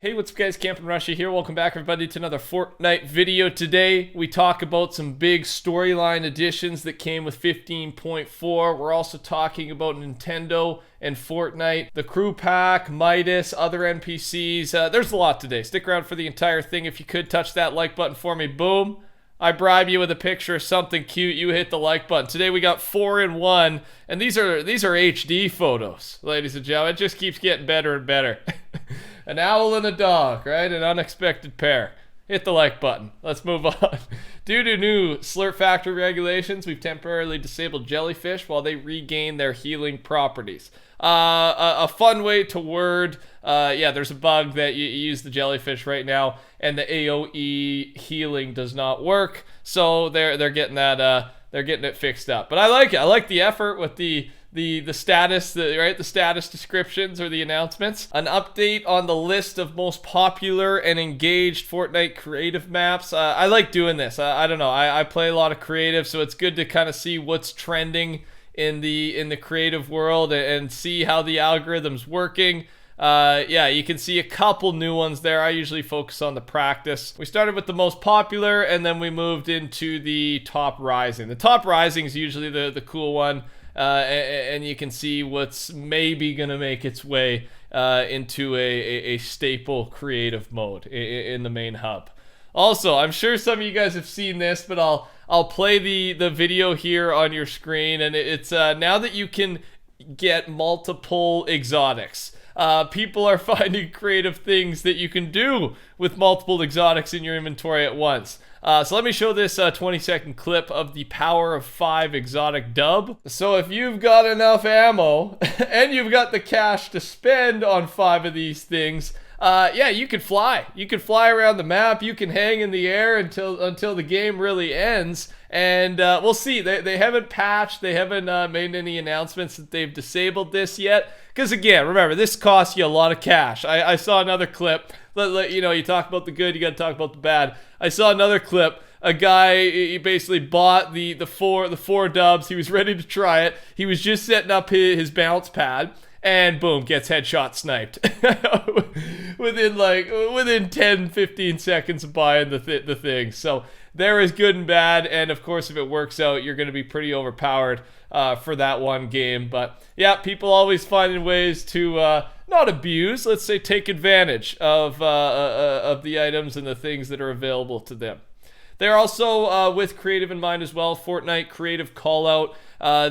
Hey, what's up guys, TheCampingRusher here. Welcome back everybody to another Fortnite video. Today we talk about some big storyline additions that came with 15.4. We're also talking about Nintendo and Fortnite, the crew pack, Midas, other NPCs. There's a lot today. Stick around for the entire thing. If you could touch that like button for me, boom. I bribe you with a picture of something cute, you hit the like button. Today we got 4 in 1, and these are HD photos, ladies and gentlemen. It just keeps getting better and better. An owl and a dog, right? An unexpected pair. Hit the like button. Let's move on. Due to new Slurp Factory regulations, we've temporarily disabled jellyfish while they regain their healing properties. A fun way to word, yeah, there's a bug that you use the jellyfish right now, and the AoE healing does not work. So they're getting that they're getting it fixed up. But I like it. I like the effort with the status, the status descriptions or the announcements. An update on the list of most popular and engaged Fortnite creative maps. I like doing this. I don't know. I play a lot of creative, so it's good to kind of see what's trending in the creative world and see how the algorithm's working. Yeah, you can see a couple new ones there. I usually focus on the practice. We started with the most popular, and then we moved into the top rising. The top rising is usually the cool one. And you can see what's maybe going to make its way into a staple creative mode in the main hub. Also, I'm sure some of you guys have seen this, but I'll play the video here on your screen, and it's now that you can get multiple exotics. People are finding creative things that you can do with multiple exotics in your inventory at once. So let me show this 20-second clip of the Power of 5 exotic dub. So if you've got enough ammo and you've got the cash to spend on 5 of these things, yeah, you can fly. You can fly around the map. You can hang in the air until the game really ends. And we'll see. They haven't patched. They haven't made any announcements that they've disabled this yet. Because again, remember, this costs you a lot of cash. I saw another clip. You know, you talk about the good, you got to talk about the bad. I saw another clip. A guy, he basically bought the four dubs. He was ready to try it. He was just setting up his bounce pad. And boom, gets headshot sniped within 10-15 seconds of buying the thing. So there is good and bad, and of course if it works out, you're going to be pretty overpowered for that one game. But yeah, people always finding ways to not abuse, let's say take advantage of the items and the things that are available to them. They're also with creative in mind as well. Fortnite creative call out.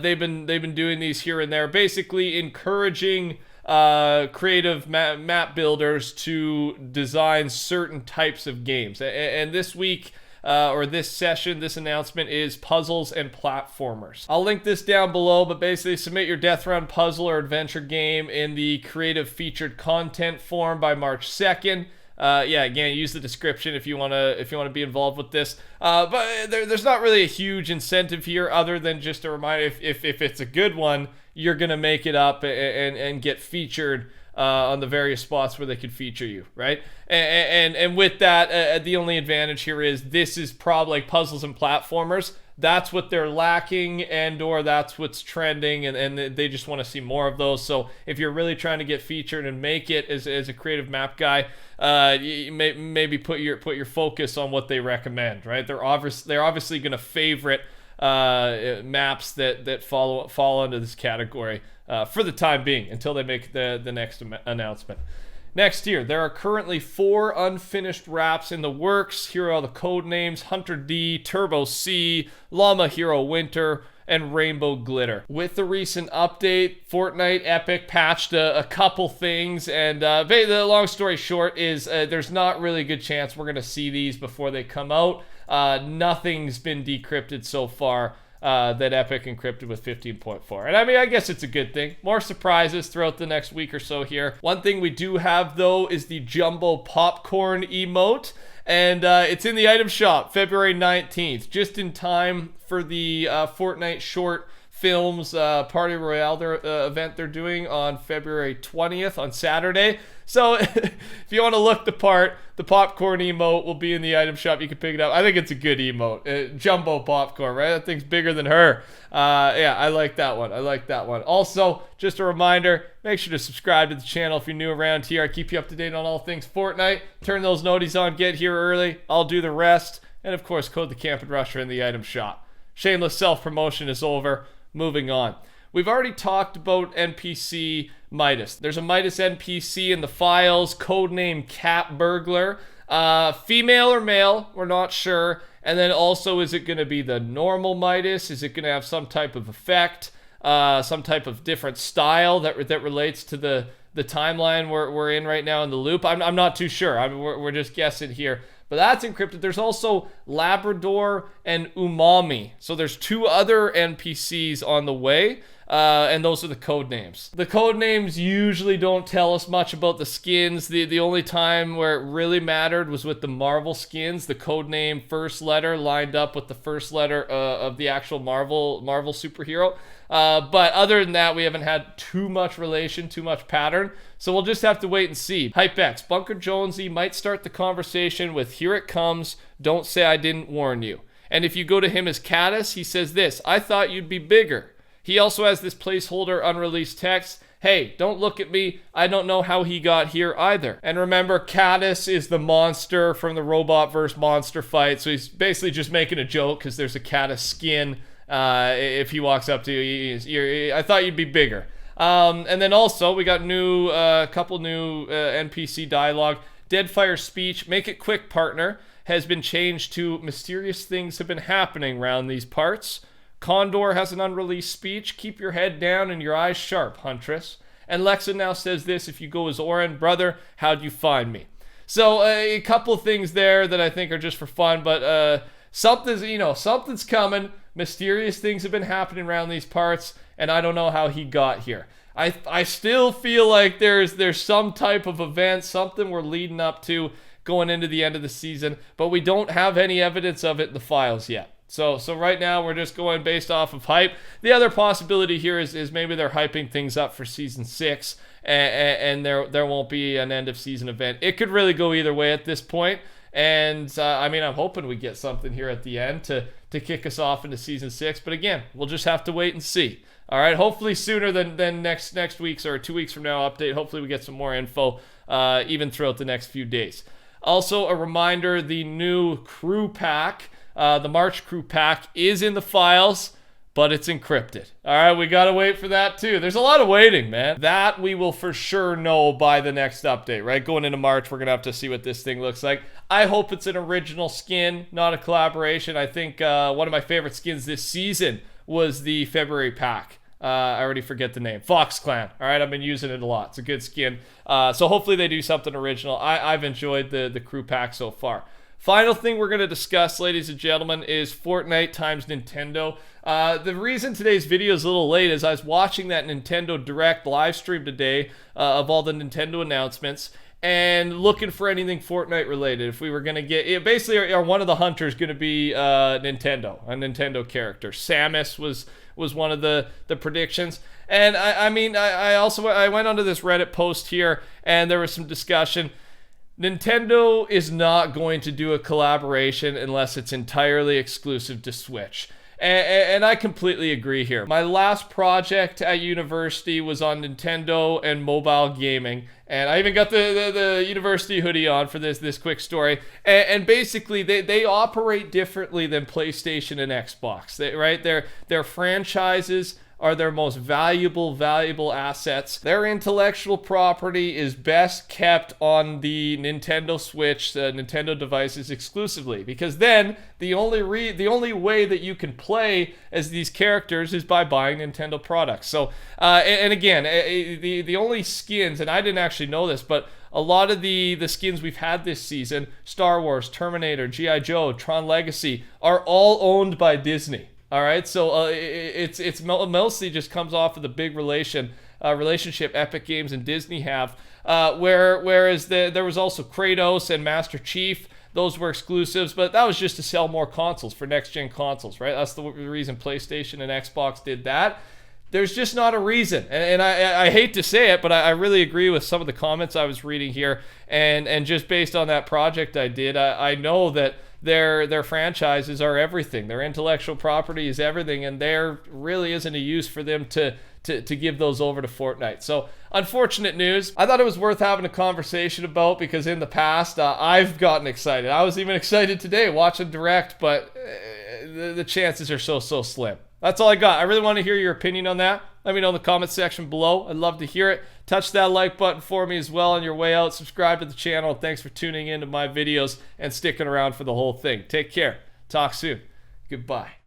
They've been doing these here and there, basically encouraging creative map builders to design certain types of games. And this week or this session, this announcement is puzzles and platformers. I'll link this down below, but basically submit your death round puzzle or adventure game in the creative featured content form by March 2nd. Yeah, again, use the description if you wanna be involved with this. But there's not really a huge incentive here, other than just a reminder: if it's a good one, you're gonna make it up and get featured on the various spots where they could feature you, right? And with that, the only advantage here is this is probably like puzzles and platformers. That's what they're lacking, or that's what's trending, and they just want to see more of those. So if you're really trying to get featured and make it as a creative map guy, maybe put your focus on what they recommend, right? They're obviously going to favorite maps that fall into this category for the time being until they make the next announcement. Next here, there are currently 4 unfinished wraps in the works. Here are the Codenames: Hunter D, Turbo C, Llama Hero Winter, and Rainbow Glitter. With the recent update, Fortnite Epic patched a couple things, and the long story short is there's not really a good chance we're going to see these before they come out. Nothing's been decrypted so far that Epic encrypted with 15.4. And I mean, I guess it's a good thing. More surprises throughout the next week or so here. One thing we do have, though, is the Jumbo Popcorn emote. And it's in the item shop February 19th, just in time for the Fortnite short Films Party Royale event they're doing on February 20th on Saturday. So if you want to look the part, the popcorn emote will be in the item shop. You can pick it up. I think it's a good emote. Jumbo popcorn, right? That thing's bigger than her. Yeah, I like that one. I like that one. Also, just a reminder, make sure to subscribe to the channel if you're new around here. I keep you up to date on all things Fortnite. Turn those noties on, get here early. I'll do the rest. And of course, code TheCampingRusher in the item shop. Shameless self-promotion is over. Moving on. We've already talked about NPC Midas. There's a Midas NPC in the files, codename Cat Burglar. Female or male, we're not sure. And then also, is it going to be the normal Midas? Is it going to have some type of effect? Some type of different style that relates to the timeline we're in right now in the loop? I'm not too sure. We're just guessing here. But that's encrypted. There's also Labrador and Umami. So there's 2 other NPCs on the way. And those are the code names. The code names usually don't tell us much about the skins. The only time where it really mattered was with the Marvel skins. The code name first letter lined up with the first letter of the actual Marvel superhero. But other than that, we haven't had too much relation, too much pattern. So we'll just have to wait and see. HypeX, Bunker Jonesy might start the conversation with, "Here it comes, don't say I didn't warn you." And if you go to him as Caddis, he says this, "I thought you'd be bigger." He also has this placeholder unreleased text, "Hey, don't look at me. I don't know how he got here either." And remember, Caddis is the monster from the Robot vs. Monster fight. So he's basically just making a joke because there's a Caddis skin. If he walks up to you, "I thought you'd be bigger." And then also, we got couple new NPC dialogue. Deadfire speech, "Make it quick, partner," has been changed to "Mysterious things have been happening around these parts." Condor has an unreleased speech, "Keep your head down and your eyes sharp, Huntress." And Lexa now says this, "If you go as Oren, brother, how'd you find me?" So a couple things there that I think are just for fun, but something's coming. Mysterious things have been happening around these parts, and I don't know how he got here. I still feel like there's some type of event, something we're leading up to going into the end of the season, but we don't have any evidence of it in the files yet. So right now we're just going based off of hype. The other possibility here is maybe they're hyping things up for season 6, and there won't be an end of season event. It could really go either way at this point. And I'm hoping we get something here at the end to kick us off into season 6. But again, we'll just have to wait and see. All right, hopefully sooner than next week's or 2 weeks from now update. Hopefully we get some more info even throughout the next few days. Also, a reminder, the new crew pack, the March crew pack, is in the files, but it's encrypted. All right, we got to wait for that too. There's a lot of waiting, man. That we will for sure know by the next update, right? Going into March, we're going to have to see what this thing looks like. I hope it's an original skin, not a collaboration. I think one of my favorite skins this season was the February pack. I already forget the name. Fox Clan. All right, I've been using it a lot. It's a good skin. So hopefully they do something original. I've enjoyed the crew pack so far. Final thing we're going to discuss, ladies and gentlemen, is Fortnite times Nintendo. The reason today's video is a little late is I was watching that Nintendo Direct live stream today of all the Nintendo announcements and looking for anything Fortnite related. If we were going to get, basically, are one of the hunters going to be a Nintendo character? Samus was one of the predictions. And I went onto this Reddit post here, and there was some discussion. Nintendo is not going to do a collaboration unless it's entirely exclusive to Switch. And I completely agree here. My last project at university was on Nintendo and mobile gaming. And I even got the university hoodie on for this quick story. And basically, they operate differently than PlayStation and Xbox. Their franchises are their most valuable assets. Their intellectual property is best kept on the Nintendo Switch, the Nintendo devices exclusively, because then the only way that you can play as these characters is by buying Nintendo products. So, and again, the only skins, and I didn't actually know this, but a lot of the skins we've had this season, Star Wars, Terminator, G.I. Joe, Tron Legacy, are all owned by Disney. All right, so it's mostly just comes off of the big relation relationship Epic Games and Disney have. Whereas there was also Kratos and Master Chief. Those were exclusives, but that was just to sell more consoles for next-gen consoles, right? That's the reason PlayStation and Xbox did that. There's just not a reason. And I hate to say it, but I really agree with some of the comments I was reading here. And just based on that project I did, I know that their franchises are everything. Their intellectual property is everything, and there really isn't a use for them to give those over to Fortnite. So unfortunate news. I thought it was worth having a conversation about, because in the past I've gotten excited. I was even excited today watching Direct, but the chances are so slim. That's all I got. I really want to hear your opinion on that. Let me know in the comment section below. I'd love to hear it. Touch that like button for me as well on your way out. Subscribe to the channel. Thanks for tuning into my videos and sticking around for the whole thing. Take care. Talk soon. Goodbye.